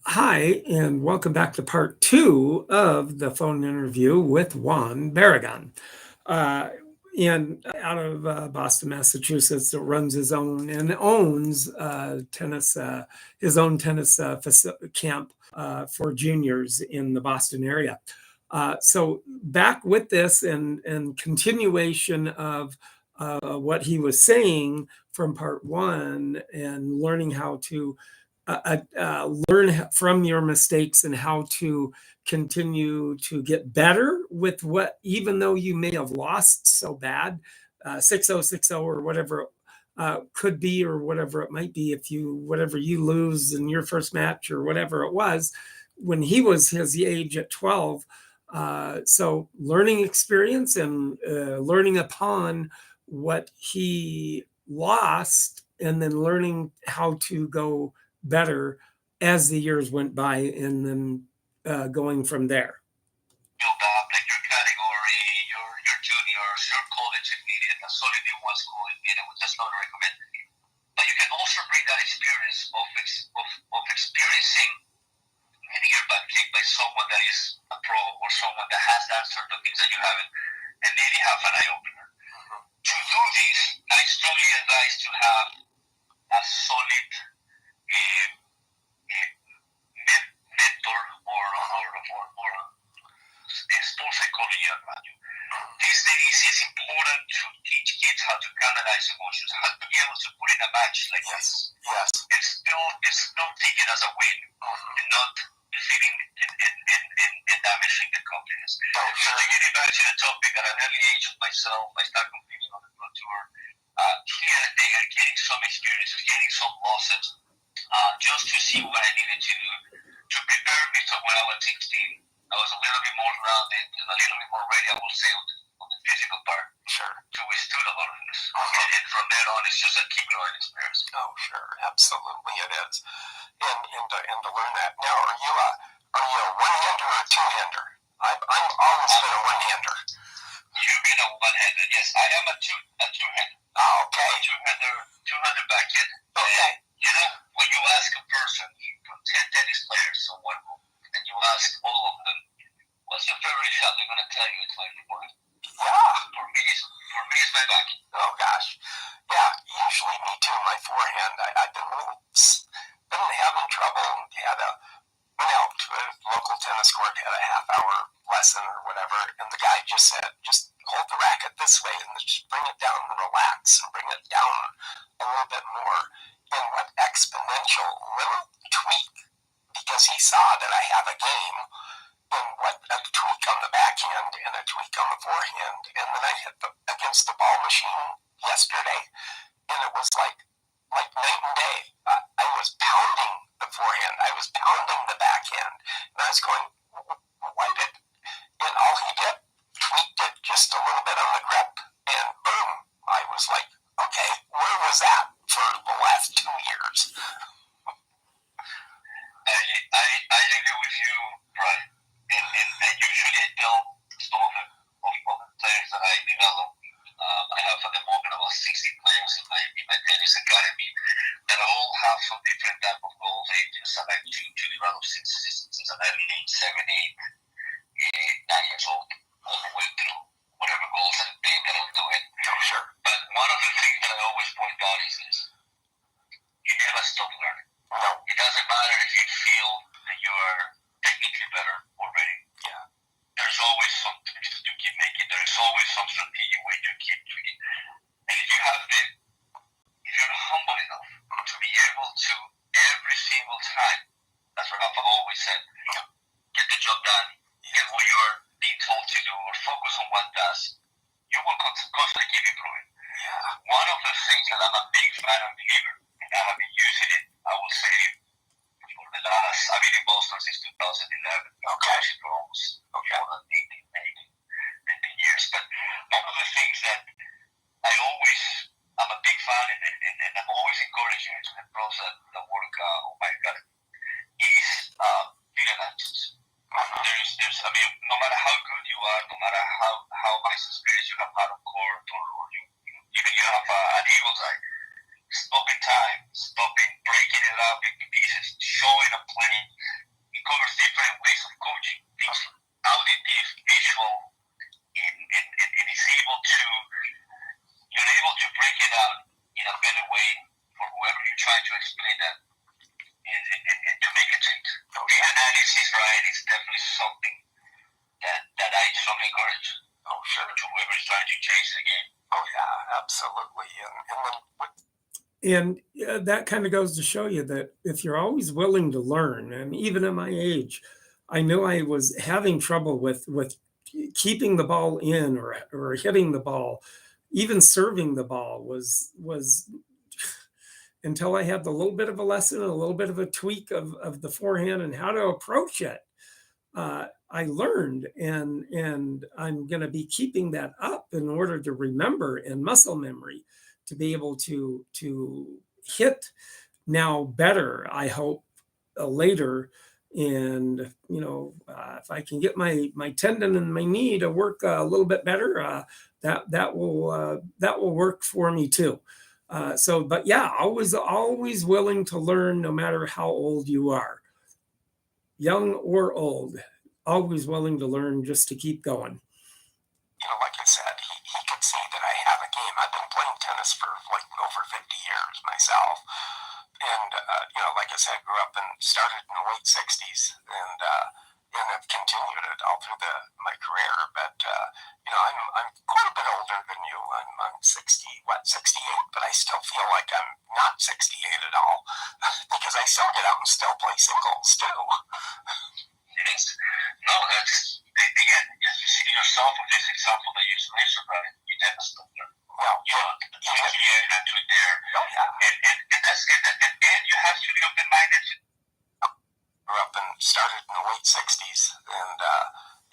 Hi, and welcome back to part two of the phone interview with Juan Barragan. Uh, and out of Boston, Massachusetts, that runs his own and owns tennis, his own tennis camp for juniors in the Boston area. So back with this and continuation of what he was saying from part one and learning how to learn from your mistakes and how to continue to get better with what, even though you may have lost so bad, 6-0, 6-0, or whatever could be, or whatever it might be, if you, whatever you lose in your first match or whatever it was, when he was his age at 12. So learning experience and learning upon what he lost, and then learning how to go better as the years went by, and then going from there. Build up like your category, your juniors, your college if needed, a solid D1 school if needed, would just not recommend. But you can also bring that experience of experiencing getting your butt kicked by someone that is a pro or someone that has that sort of things that you haven't, and maybe have an eye opener. To do this, I strongly advise to have a solid mentor or sports psychology around you. These days, it's important to teach kids how to canalize emotions, how to be able to put in a match like this. Yes. It's still taken as a win, and not defeating and damaging the confidence. So getting back to the topic, at an early age of myself, I started competing on the pro tour. Here and there, getting some experiences, getting some losses, just to see what I needed to do to prepare me for when I was 16. I was a little bit more rounded and a little bit more ready, I will say, on the physical part. Sure. To withstood a lot of this. And from there on, it's just a keep growing experience. Oh, sure. Absolutely it is. And to learn that. Now, are you a one-hander or a two-hander? I've always been a one-hander. You've been a one-hander, yes. I am a two-hander. Oh, okay. Two-hander backhand. Okay. You know, when you ask a person, from 10 tennis players or one group, and you ask all of them, what's your favorite shot? They're going to tell you it's my forehand. Yeah. For me, it's my backhand. Oh, gosh. Yeah, usually me too, my forehand. I've been having trouble. Went out to a local tennis court, had a half-hour lesson or whatever, and the guy just said, just hold the racket this way and just bring it down and relax and bring it down a little bit more. And what exponential little tweak, because he saw that I have a game, and what a tweak on the backhand and a tweak on the forehand, and then I hit against the ball machine yesterday, and it was like night and day. I was pounding the forehand, I was pounding the backhand, and I was going, why did, and all he did, tweaked it just a little bit on the grip, and boom, I was like, okay, where was that for the last 2 years? I agree with you, Brian. And usually I tell some of the players that I develop. I have at the moment about 60 players in my tennis academy that all have some different type of goals. Ages I like to develop since an early age, 7, 8, 9 years old, all the way through whatever goals that I'm doing. Oh, sure. But one of the things that I always point out is this: you never stop learning. No. It doesn't matter if you feel that you are technically better already. Yeah. There's always something to keep making. There's always some strategic way to keep tweaking. And if you're humble enough to be able to, every single time, that's what I've always said, get the job done, get what you're being told to do, or focus on one task, you will constantly keep improving. Yeah. One of the things that I'm a big fan of here, and I have been using it, I will say, for the last, I've been in Boston since 2011. Okay. For almost more than 18 years. But one of the things that I'm a big fan, and I'm always encouraging to the pros that work on my academy, is video analysis. There's, I mean, no matter how good you are, no matter how much experience you have had on court, or even you have an eagle's eye, stopping time, breaking it up into pieces, showing a play, absolutely. And then what, And that kind of goes to show you that if you're always willing to learn, and even at my age, I knew I was having trouble with keeping the ball in or hitting the ball, even serving the ball was until I had the little bit of a lesson, a little bit of a tweak of the forehand and how to approach it. I learned, and I'm going to be keeping that up in order to remember and muscle memory to be able to hit now better. I hope later, and if I can get my tendon and my knee to work a little bit better, that will work for me too. But yeah, always willing to learn, no matter how old you are, young or old, always willing to learn just to keep going. like I said, he could see that I have a game. I've been playing tennis for like over 50 years myself. And, like I said, grew up and started in the late 60s and have continued it all through my career. But, I'm quite a bit older than you. I'm 68, but I still feel like I'm not 68 at all because I still get out and still play singles too. Yes. No, that's, again, you see yourself with this example that you mentioned, right? You never stop there. Well, You have to get into it there. Oh, yeah. And you have to be open-minded. Grew up and started in the late 60s and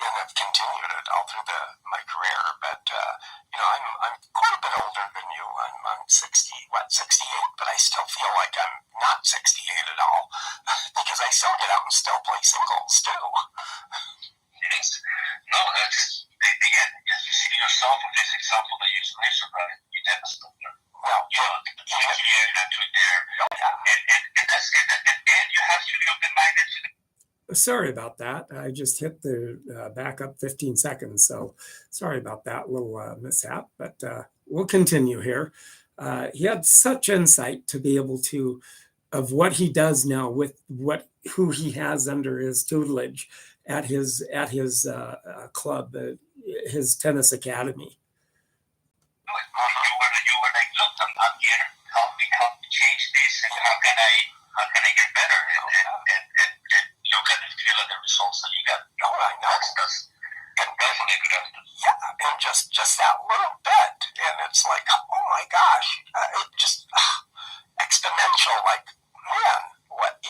have continued it all through my career. But, I'm quite a bit older than you. I'm 68, but I still feel like I'm not 68 at all because I still get out and still play singles too. Yes. No, that's, again, you see yourself with this example that you mentioned, right? You never stop there. Well, You have to get into it there. Oh, yeah. And you have to be open-minded to the. Sorry about that. I just hit the back up 15 seconds. So sorry about that little mishap, but we'll continue here. He had such insight to be able to, of what he does now with who he has under his tutelage at his club, his tennis academy. You were like, look, I'm here. Help me change this, and how can I get better? And you can feel the results that you got. Oh, I know. That's definitely good. Yeah, and just that little bit, and it's like, oh my gosh, it just exponential. Like, man, what?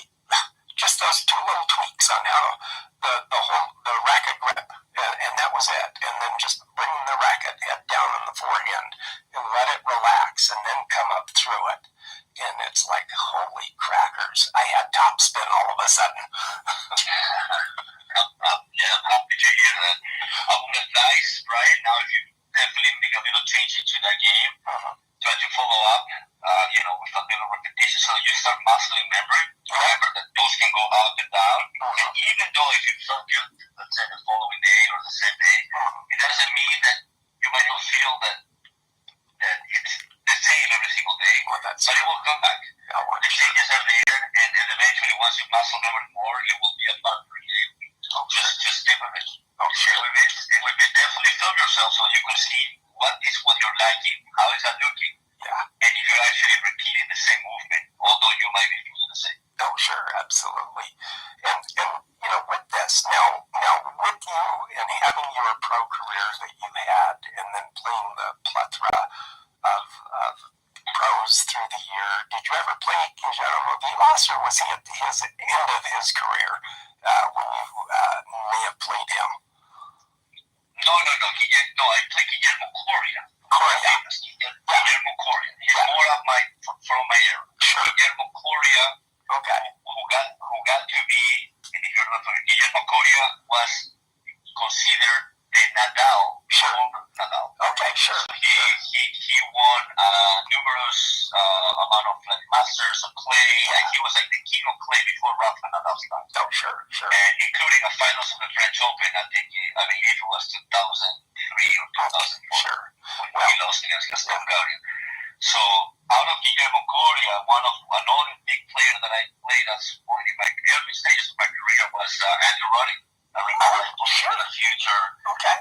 Just those two little tweaks on how the racket grip, and that was it. And then just bringing the racket head down on the forehand and let it relax, and then come up through it. And it's like, holy crackers! I had topspin all of a sudden. Yeah, I'm happy to hear that. I would advise, right now, if you definitely make a little change into that game, try to follow up, with a little repetition, so you start muscling memory. Remember that those can go up and down, and even though if you feel good, let's say the following day or the same day, it doesn't mean that you might not feel that it's the same every single day, but it will come back. The changes are there, and eventually, once you muscle memory more, it will be a part for you. Just stick with it. Share with it, and with it, definitely film yourself so you can see what you're liking, how is that looking, and if you're actually repeating the same movement, although you might be feeling the same. Oh, sure, absolutely. And with this, now with you and having your pro career that you've had, and then playing the plethora of pros through the year, did you ever play Guillermo Vilas, or was he at his end of his career when you may have played him? No. I play Guillermo Coria. Guillermo Coria. He's more of from my era. Sure. Guillermo Coria. Okay. Who got to be, and if you're not familiar, Guillermo Coria was considered the Nadal. Sure. Nadal. Okay, sure. So he won numerous amount of masters of clay. He was like the king of clay before Rafa Nadal started. Oh, sure. And including a finals of the French Open, I believe it was 2003 or 2004. Sure. When he lost against Castelcario. So out of Guillermo Coria, another big player that I played as one in my early stages of my career was Andrew Roddick. I remember in the future. Okay.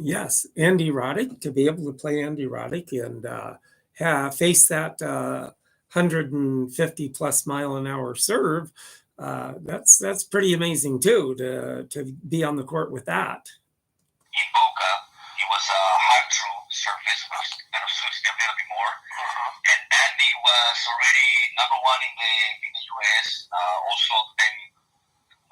Yes, Yes, Andy Roddick, to be able to play Andy Roddick and face that 150 plus mile an hour serve, that's pretty amazing too, to be on the court with that. In Boca, it was a hard through surface, which kind of suits me a little bit more. And Andy was already number one in the US, also then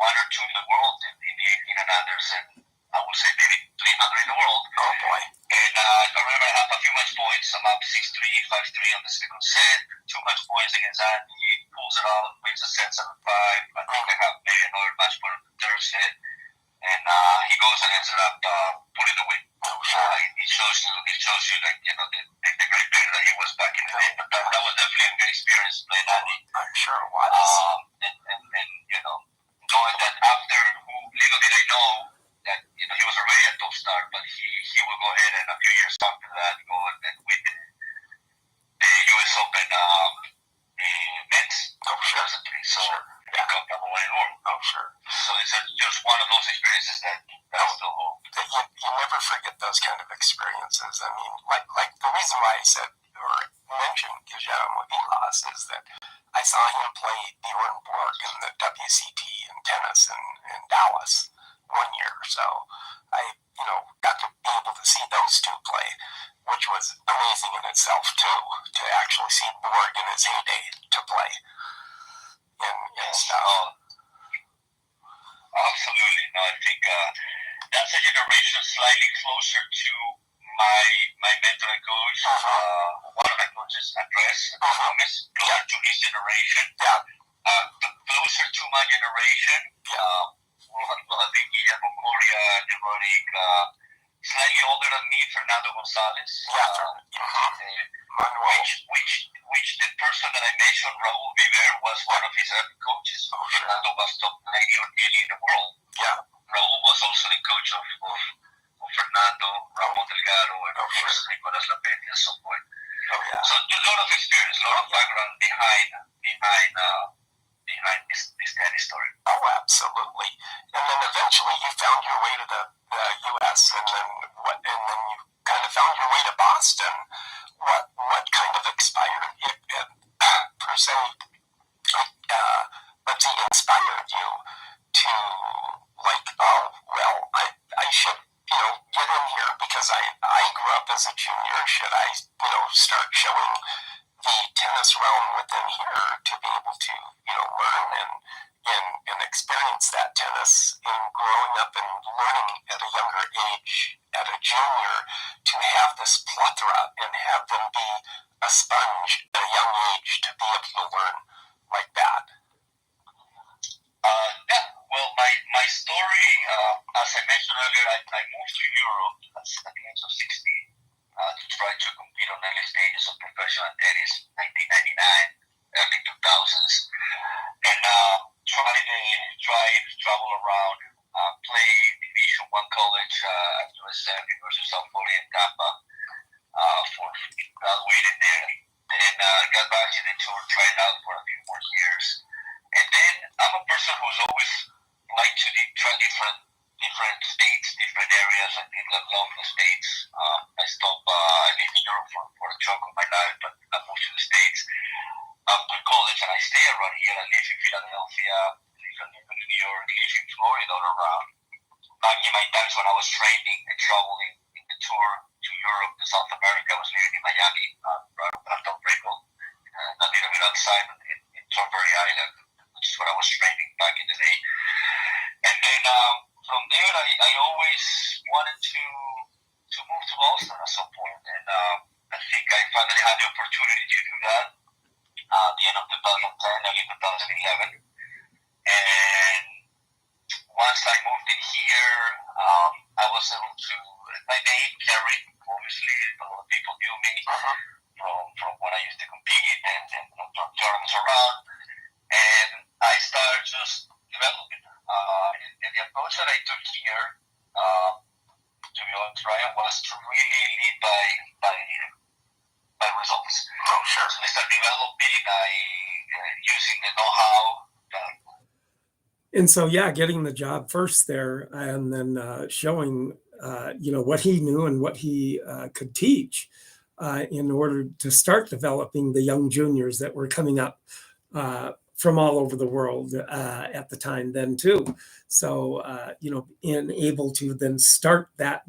one or two in the world in the 18 and unders, and I would say maybe 300 in the world. Oh boy. And I remember I have a few match points. I'm up 6-3, 5-3 on the second set, 2 match points against Andy. He pulls it out, wins the set 7-5. I think I have maybe another match point on the third set. And he goes and ends up pulling the win. It shows you like, you know, the great player that he was back in the day. But that was definitely a good experience playing Andy. I'm sure it was. And you know, knowing that after little did I know that, you know, he was already a top star, but he will go ahead and a few years after that go and win the US Open men's. Oh, sure. So become number one in the world. Oh, sure. So it's just one of those experiences that still hold. You never forget those kind of experiences. I mean, like the reason why I said or mentioned Guillermo Vilas is that I saw him play Bjorn Borg in the WCT in tennis in Dallas one year. So I, you know, got to be able to see those two play, which was amazing in itself too, to actually see Borg in his heyday to play and stuff. Absolutely. No, I think that's a generation slightly closer to my mentor and coach. One of my coaches, Andres Gomez, closer to his generation. Closer to my generation. We'll have Guillermo Coria, Neurotic, slightly older than me, Fernando Gonzalez. Which the person that I mentioned, Raul Viver, was one of his early coaches. Fernando was top 90 or 80 in the world. Raul was also the coach of Fernando, Ramon Delgado, and of course Nicolas Lapente at some point. So a lot of experience, a lot of background behind this tennis story. Oh, absolutely. And then eventually you found your way to the U.S. and then you kind of found your way to Boston. What kind of inspired you, per se, let's say, inspired you to, like, oh, well, I should, you know, get in here because I grew up as a junior. Should I, you know, start showing the tennis realm within here to be able to, you know, learn and experience that tennis and growing up and learning at a younger age, at a junior, to have this plethora and have them be a sponge at a young age to be able to learn like that? Well, my story, as I mentioned earlier, I moved to Europe at the age of 16 to try to compete on early stages of professional tennis, 1999, early 2000s, and travel around, play Division I college at USF, University of South Florida in Tampa, for graduated there. Then got back to the tour, tried out for a few more years. And then I'm a person who's always liked to try different states, different areas. I think I love the states. I lived in Europe for a chunk of my life, but I moved to the States after college, and I stay around here. I live in Philadelphia, live in New York, live in Florida, all around. Back in my times when I was training and traveling in the tour to Europe, to South America, I was living in Miami, right on Puerto Rico, a little bit outside in Strawberry Island, which is where I was training back in the day. And then from there, I always wanted to move to Boston at some point, and I think I finally had the opportunity to do that at the end of 2010, early 2011. And once I moved in here, I was able to, my name carried, obviously, a lot of people knew me from when I used to compete and from tournaments around. And I started just developing. And the approach that I took here, to be honest, Ryan, was to really lead by results. Oh, sure. So I started developing, using the know-how. And so, yeah, getting the job first there and then showing what he knew and what he could teach in order to start developing the young juniors that were coming up from all over the world at the time then too. So, and able to then start that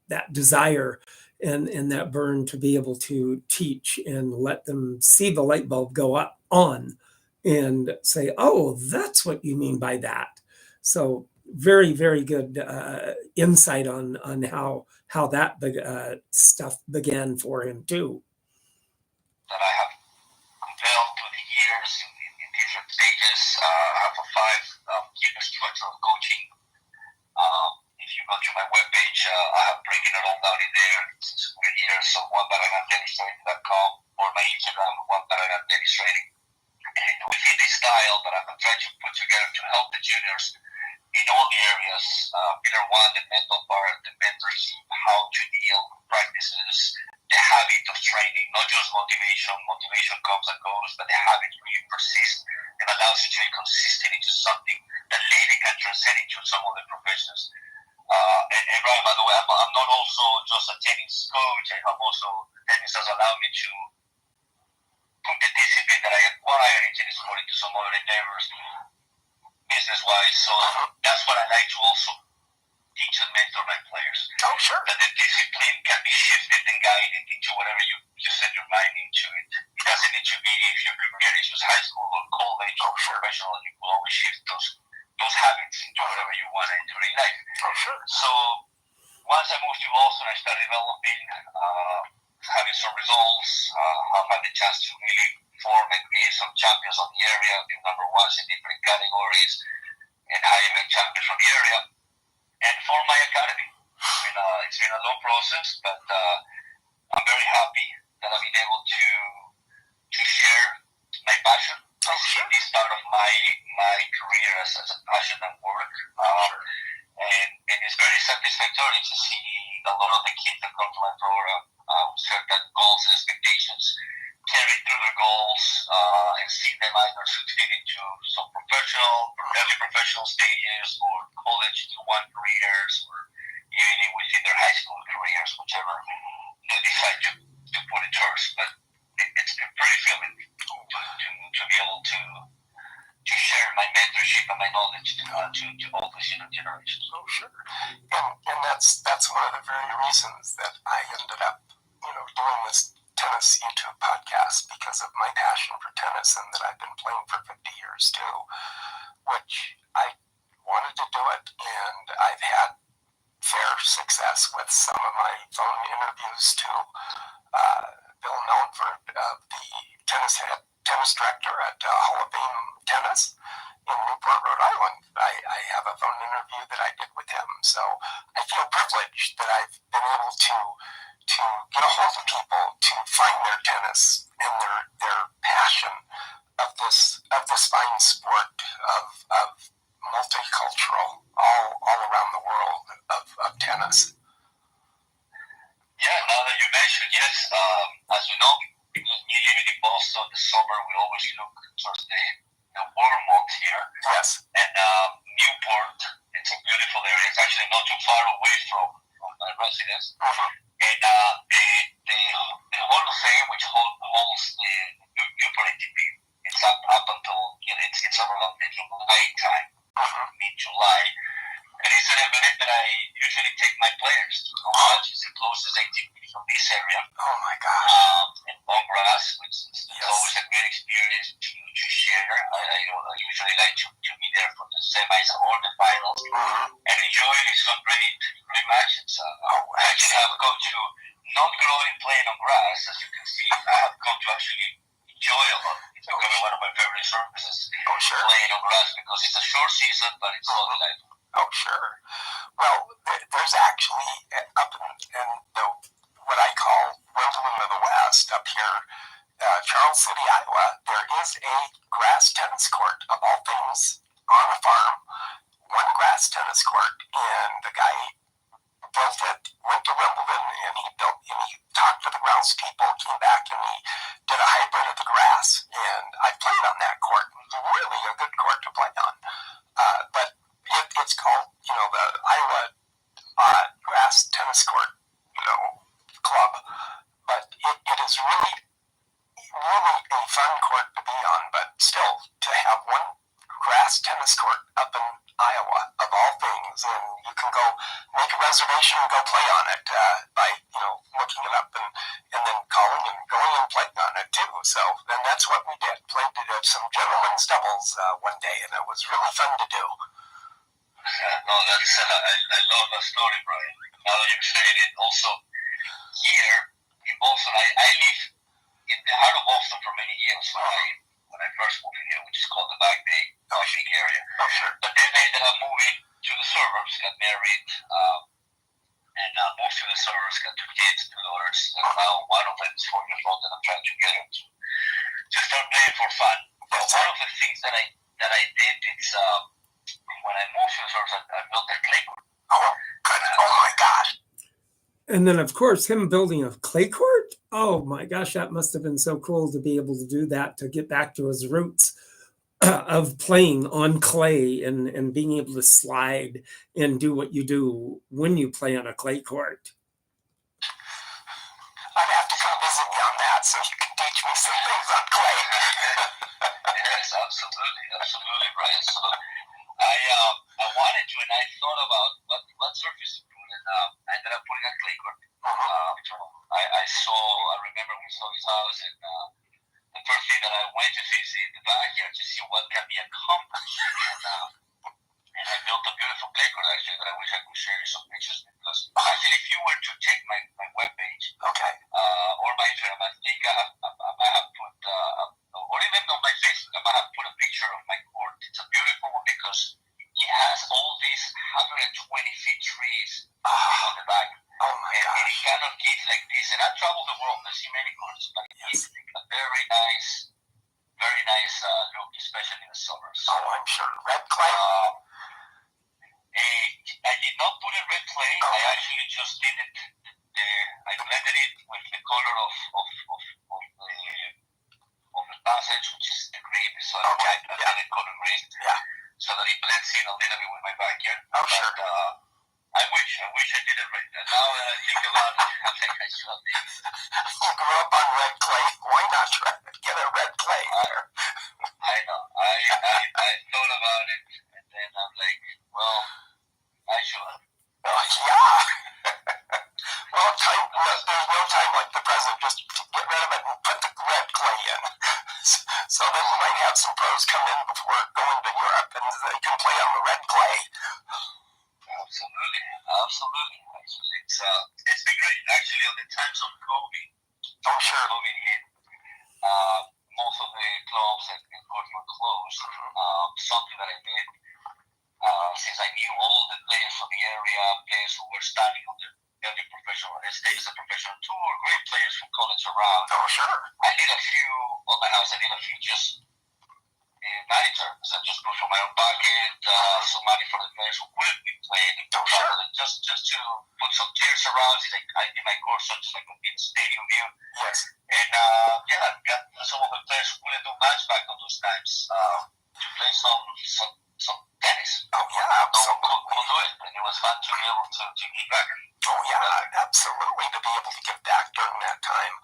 that desire and that burn to be able to teach and let them see the light bulb go up on and say, oh, that's what you mean by that. So very, very good insight on how that stuff began for him too. That I have developed through the years in different stages. I have a 5-year structure of coaching. If you go to my webpage, I have breaking it all down in there. It's weird here, so JuanBarraganTennisTraining.com or my Instagram, Juan Barragan Tennis Training. And within this style that I'm trying to put together to help the juniors in all the areas, pillar 1, the mental part, the mentorship, how to deal, practices, the habit of training, not just motivation. Motivation comes and goes, but the habit really persists and allows you to be consistent into something that later can transcend into some other professions. And Brian, by the way, I'm not also just a tennis coach. I have also, tennis has allowed me to put the discipline that I acquired in tennis sport into some other endeavors, business-wise. So that's what I like to also teach and mentor my players. Oh, sure. That the discipline can be shifted and guided into whatever you set your mind into it. It doesn't need to be if your career is just high school or college or professional. You will always shift those habits into whatever you want into your life. Oh, sure. So once I moved to Boston, I started developing, having some results. I've had the chance to really form and create some champions of the area, number ones in different categories, and high event champions from the area, and form my academy. It's been a long process, but I'm very happy that I've been able to share my passion. I see this part of my career as a passion and work, and it's very satisfactory to see a lot of the kids that come to my program with certain goals and expectations carry through their goals and see them either succeed into some early professional stages or college D1 careers or even within their high school careers, whichever they decide to put it first. But it's been pretty fulfilling to be able to share my mentorship and my knowledge to all these young generations. Oh, sure. And that's one of the very reasons that I ended up, doing this tennis YouTube podcast, because of my passion for tennis and that I've been playing for 50 years too, which I wanted to do it, and I've had fair success with some of my phone interviews too. Bill Melford, the tennis director at Hall of Fame Tennis in Newport, Rhode Island, I have a phone interview that I did with him. So I feel privileged that I've been able to get a hold of people to find their tennis and their passion of this fine sport of multicultural all around the world of tennis. Yeah, now that you mentioned, yes, as you know, because me living in Boston, the summer we always look towards the warm months here. Yes. And Newport, it's a beautiful area. It's actually not too far away from my residence. And the Hall of Fame, which holds the Newport ATP, it's up until it's around the July time, mid-July. And it's an event that I usually take my players to go watch. It's the closest ATP from this area. Oh my gosh. And on grass, which is always a great experience to share. I usually like to be there for the semis or the finals and enjoy some great matches. I actually have come to not growing playing on grass, as you can see. I have come to actually enjoy a lot. It's becoming one of my favorite services. Oh, sure. Playing on grass, because it's a short season, but it's all delightful. Oh, sure. Well, there's actually up in what I call Wimbledon of the West up here, Charles City, Iowa, there is a grass tennis court, of all things, on a farm. One grass tennis court, and the guy built it, went to Wimbledon, and he talked to the grounds people, came back, and he did a hybrid of the grass. And I played on that court. It was really a good court to play on. But it's called, the Iowa fun court to be on, but still, to have one grass tennis court up in Iowa, of all things, and you can go make a reservation and go play on it by, looking it up and then calling and going and playing on it too. So then that's what we did. Played some gentlemen's doubles one day, and it was really fun to do. No, that's I love that story, Brian. Now that you're saying it, also here in Boston, I live in the heart of Boston for many years when I first moved in here, which is called the Back Bay area. Oh, sure. But then I ended up moving to the suburbs, got married, and moved to the suburbs, got 2 kids, 2 daughters, and now one of them is 4 years old, and I'm trying to get her to start playing for fun. But one of the things that I did is when I moved to the suburbs, I built a clay court. Oh, good. Oh my gosh. And then, of course, him building a clay court. Oh my gosh, that must have been so cool to be able to do that, to get back to his roots of playing on clay and being able to slide and do what you do when you play on a clay court. I'd have to come visit you on that so you can teach me some things on clay. Yes, absolutely, Brian. So I wanted to, and I thought about what surface to put, and I ended up putting a clay court. I remember we saw his house, and the first thing that I went to see is in the backyard to see what can be accomplished. And I built a beautiful clay court, actually, that I wish I could share you some pictures, because actually, if you were to check my webpage, Okay. Or my Instagram, I think I might have put, or even on my Facebook, I might have put a picture of my court. It's a beautiful one because it has all these 120-feet trees on the back. Oh my and gosh. it cannot get like this. And I've traveled the world, I've seen many courts, but it's a very nice look, especially in the summers. Oh, I'm sure. Red clay? I did not put in red clay. I actually just did it. I blended it with the color of the passage, which is the green. So I blended color green. Yeah. So that it blends in a little bit with my backyard. Oh, sure. I wish I did it right. And now that I think about it, I think I should have. You grew up on red clay. Why not try to get a red clay there? I know. I thought about it, and then I'm like, well, I should have. Oh, yeah. Well, there's no time like the present. Just get rid of it and put the red clay in. So then you might have some pros come in before going to Europe, and they can play on the red clay. Absolutely. Actually, it's been great. Actually, on the times of COVID, COVID hit, most of the clubs and courts were closed. Something that I did, since I knew all the players from the area, players who were starting on the early professional stages of professional tour, great players from college around. Oh, sure. I did a few on my house. I did a few just money terms. I just put from my own pocket some money for the players who couldn't be playing. Just to put some chairs around. I did my course just like a stadium view. Yes. And got some of the players who couldn't do much back on those times to play some tennis. Oh yeah, absolutely. We'll do it, and it was fun to be able to give back. Oh yeah, absolutely. To be able to give back during that time,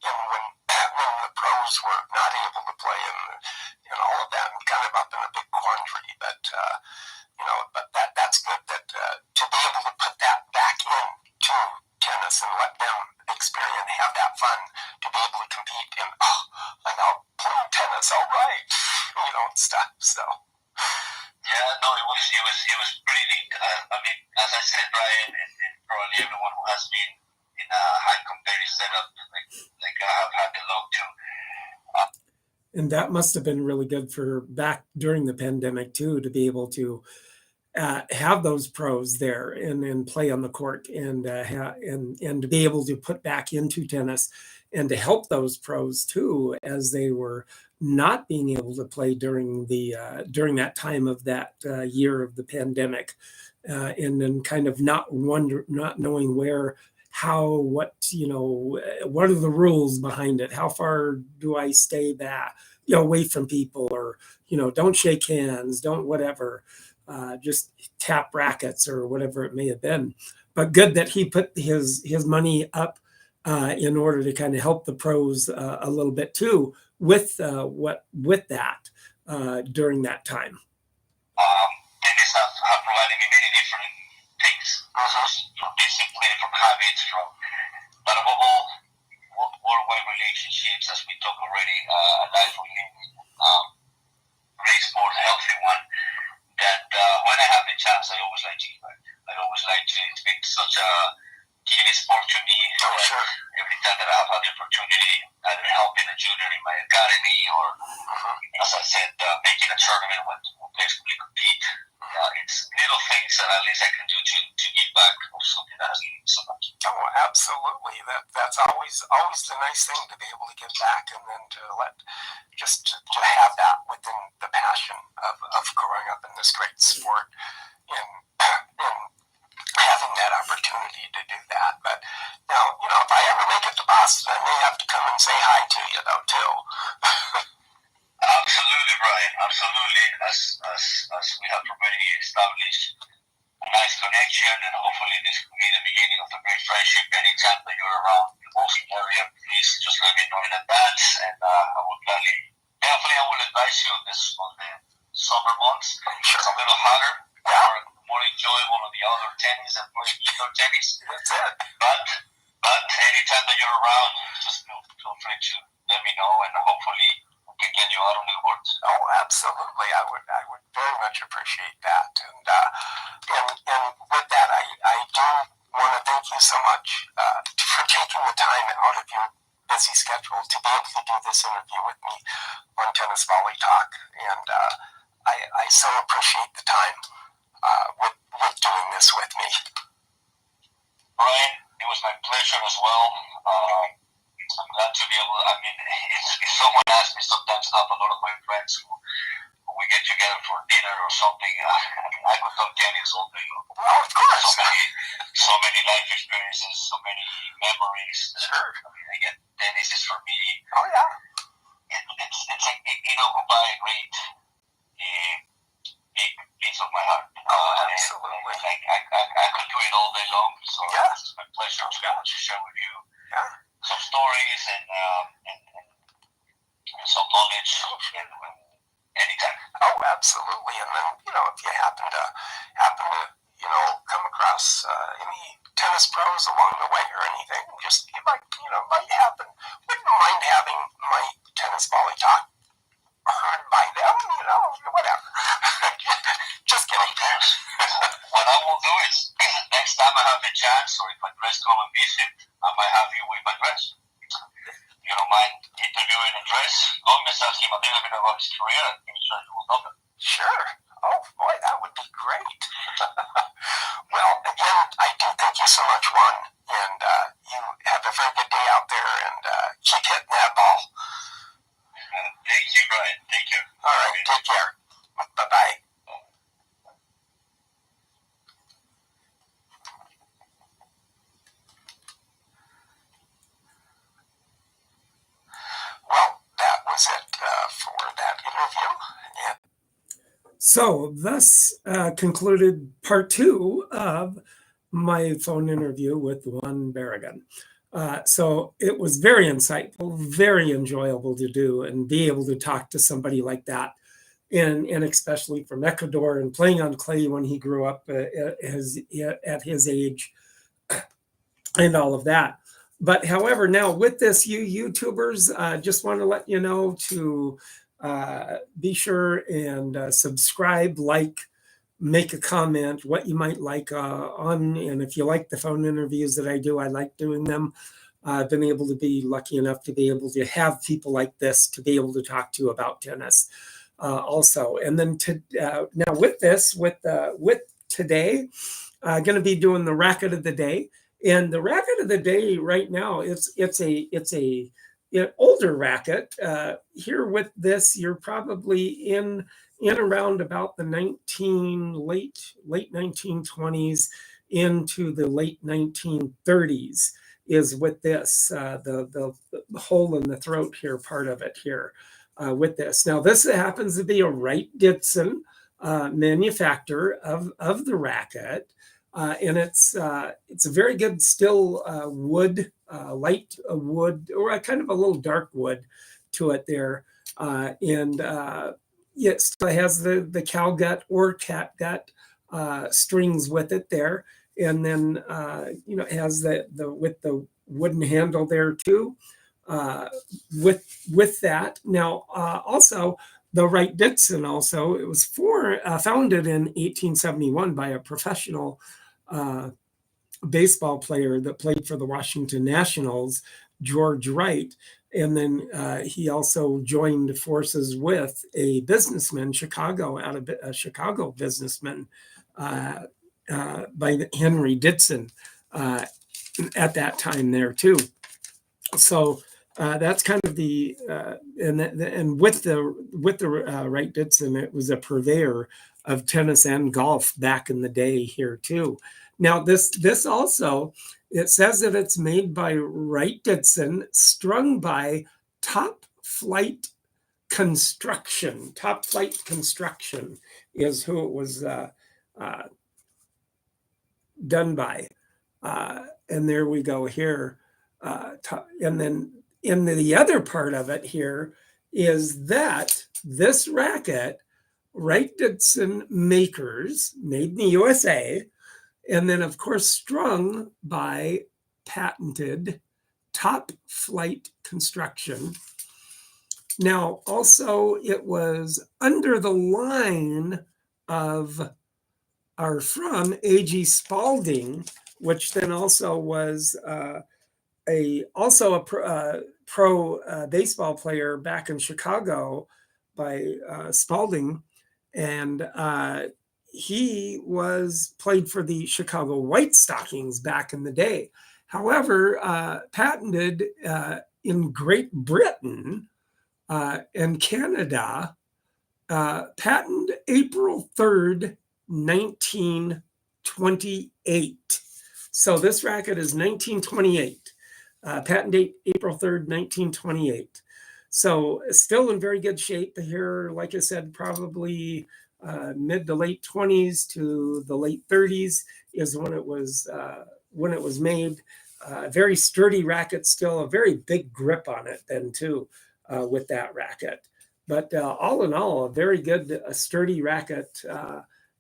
and when the pros were not able to play, and all of that, and kind of up in a big quandary. But but that's good that to be able to put that back into tennis and let them experience, have that fun, to be able to compete in playing tennis, all right, stuff. So. Yeah, no, it was pretty neat. I mean, as I said, Brian, and probably everyone who has been in a high competitive setup, like I have had the luck to. And that must have been really good for back during the pandemic too, to be able to have those pros there and play on the court and to be able to put back into tennis and to help those pros too, as they were not being able to play during that time of that year of the pandemic, and then kind of not knowing what are the rules behind it? How far do I stay back, away from people, or don't shake hands, don't whatever, just tap rackets or whatever it may have been. But good that he put his money up in order to kind of help the pros a little bit too, with that during that time? Tennis have provided me many different things, from discipline, from habits, but above all, worldwide relationships, as we talked already, a life of living, great sport, healthy one. That when I have the chance, I always like to give back. I always like to. It's been such a giving sport to me. Sure. Every time that I have had the opportunity, either helping a junior in my academy or, as I said, making a tournament when basically compete. It's little things that at least I can do to give back of something that has given me so much. Oh, absolutely. That's always the nice thing, to be able to give back, and then to have that within the passion of growing up in this great sport, and having that opportunity to do that. But now, if I ever make it to Boston, I may have to come and say hi to you, though, too. Absolutely, Brian. Absolutely. As we have already established a nice connection, and hopefully this will be the beginning of a great friendship. Anytime that you're around the Boston area, please just let me know in advance, and I will definitely I will advise you on the summer months. Sure. It's a little hotter, more enjoyable on the outdoor tennis and playing indoor tennis. That's it. But anytime that you're around, just feel free to let me know, and hopefully we can get you out on the court. Oh, absolutely. I would very much appreciate that. And with that, I do want to thank you so much for taking the time out of your busy schedule to be able to do this interview with me on Tennis Volley Talk. And I so appreciate the time with doing this with me. Brian, it was my pleasure as well. I'm glad to be able to, if someone asks me, sometimes I have a lot of my friends who we get together for dinner or something, I could talk tennis all day long. Well, of course. So many life experiences, so many memories. Sure. Again, tennis is for me. Oh, yeah. It occupies a great big piece of my heart. Absolutely. I could do it all day long, so it's my pleasure to be able to share with you some stories and some knowledge anytime. Oh, absolutely. And then, if you happen to come across any tennis pros along the way or anything, just might happen. Wouldn't mind having my Tennis Volley Talk heard by them, whatever. Just kidding. What I will do is, next time I have the chance, or if my dress come and visit, I might have you with my dress. You don't mind interviewing a dress? Go message him a little bit about his career, and I'm sure you will know that. Sure. Oh, boy, that would be great. Well, again, I do thank you so much, Juan, and you have a very good day out there, and keep hitting that ball. Thank you, Brian. Take care. All right, take care. Bye-bye. Well, that was it for that interview. Yeah. So thus concluded part 2 of my phone interview with Juan Barragan. So it was very insightful, very enjoyable to do, and be able to talk to somebody like that, and especially from Ecuador, and playing on clay when he grew up at his age and all of that. But however, now with this, you YouTubers, just want to let you know to be sure and subscribe, like, make a comment, what you might like on, and if you like the phone interviews that I do, I like doing them. I've been able to be lucky enough to be able to have people like this to be able to talk to about tennis also. And then now with this, with today, going to be doing the racket of the day. And the racket of the day right now, it's a older racket. Here with this, you're probably in around about the late 1920s into the late 1930s is with this, the hole in the throat here, part of it here with this. Now this happens to be a Wright-Dixon manufacturer of the racket. And it's a very good still wood, light wood, or a kind of a little dark wood to it there. And it still has the cow gut or cat gut strings with it there. And then, it has the with the wooden handle there too. With that. Now, also, the Wright Dixon also, it was founded in 1871 by a professional baseball player that played for the Washington Nationals, George Wright. And then he also joined forces with a businessman, a Chicago businessman by Henry Dixon at that time there too. So that's kind of the and with the Wright Dixon, it was a purveyor of tennis and golf back in the day here too. Now this also, it says that it's made by Wright Dixon, strung by Top Flight Construction. Top Flight Construction is who it was done by. And there we go here. And then in the other part of it here is that this racket, Wright Dixon makers, made in the USA, and then of course strung by patented Top Flight Construction. Now also it was under the line of or from A.G. Spalding, which then also was a pro baseball player back in Chicago by Spalding, and he played for the Chicago White Stockings back in the day. However, patented in Great Britain and Canada, patent April 3rd, 1928. So this racket is 1928. Patent date April 3rd, 1928. So still in very good shape here. Like I said, probably mid to late 20s to the late 30s is when it was made. Very sturdy racket, still a very big grip on it then too with that racket. But all in all, a very good, sturdy racket.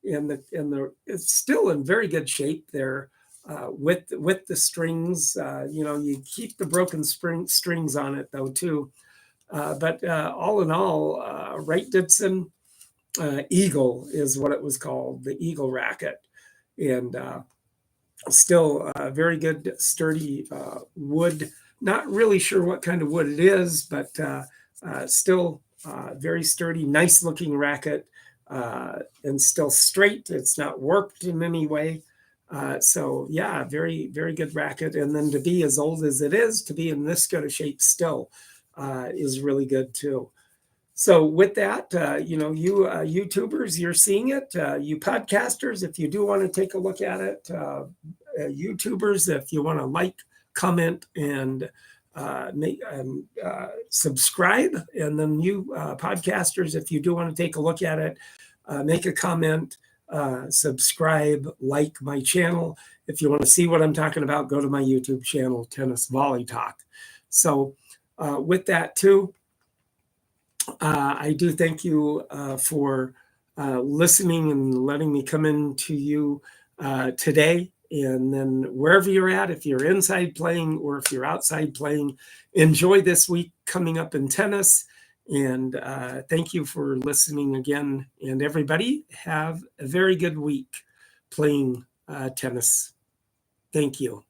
It's still in very good shape there. With the strings, you keep the broken strings on it though too. But all in all, Wright Dixon Eagle is what it was called, the Eagle racket, and still very good, sturdy wood. Not really sure what kind of wood it is, but still very sturdy, nice looking racket, and still straight. It's not warped in any way. So yeah, very, very good racket. And then to be as old as it is, to be in this good a shape still is really good too. So with that, you YouTubers, you're seeing it. You podcasters, if you do want to take a look at it, YouTubers, if you want to like, comment, and subscribe, and then you podcasters, if you do want to take a look at it, make a comment. Subscribe, like my channel. If you want to see what I'm talking about, go to my YouTube channel, Tennis Volley Talk. So with that too, I do thank you for listening and letting me come into you today. And then wherever you're at, if you're inside playing or if you're outside playing, enjoy this week coming up in tennis. And thank you for listening again. And everybody have a very good week playing tennis. Thank you.